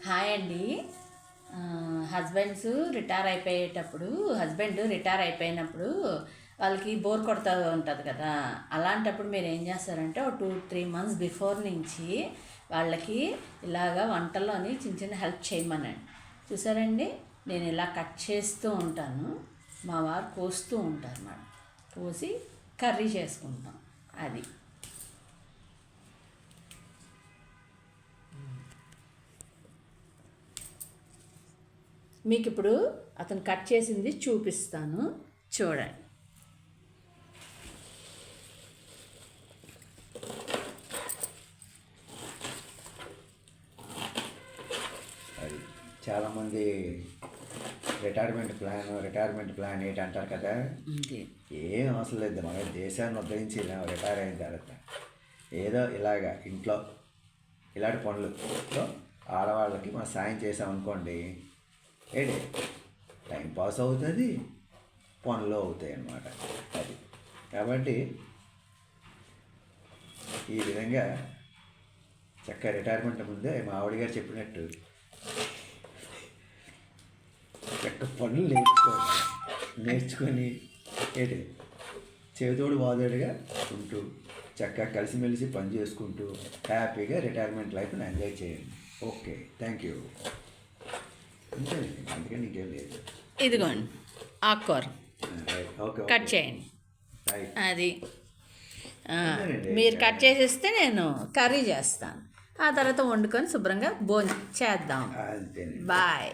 Hi అండి. Husband retire అయిపోయినప్పుడు వాళ్ళకి బోర్ కొడుతూ ఉంటుంది కదా. అలాంటప్పుడు మీరు ఏం చేస్తారంటే ఒక 2-3 months బిఫోర్ నుంచి వాళ్ళకి ఇలాగా వంటల్లోని చిన్న చిన్న హెల్ప్ చేయమనండి. చూసారండి, నేను ఇలా కట్ చేస్తూ ఉంటాను, మా వారు కోస్తూ ఉంటారు అన్నమాట. కోసి కర్రీ చేసుకుంటాం. అది మీకు ఇప్పుడు అతను కట్ చేసింది చూపిస్తాను, చూడండి. అది చాలామంది రిటైర్మెంట్ ప్లాన్ ఏంటి అంటారు కదా. ఏం అవసరం లేదు, మన దేశాన్ని ఉద్ధరించి రిటైర్ అయిన తర్వాత ఏదో ఇలాగా ఇంట్లో ఇలాంటి పనులు ఆడవాళ్ళకి మనం సాయం చేసామనుకోండి, ఏంటి టైం పాస్ అవుతుంది, పనులు అవుతాయి అన్నమాట. అది కాబట్టి ఈ విధంగా చక్కగా రిటైర్మెంట్ ముందే మా ఆవిడ గారు చెప్పినట్టు చక్క పనులు నేర్చుకొని ఏంటి చేదోడు వాదోడుగా ఉంటూ చక్కగా కలిసిమెలిసి పని చేసుకుంటూ హ్యాపీగా రిటైర్మెంట్ లైఫ్ని ఎంజాయ్ చేయండి. Okay, thank you. అందుకని నీకేం లేదు. ఇదిగోండి ఆకుకూర కట్ చేయండి. అది మీరు కట్ చేసేస్తే నేను కర్రీ చేస్తాను. ఆ తర్వాత వండుకొని శుభ్రంగా భోజనం చేద్దాం. బాయ్.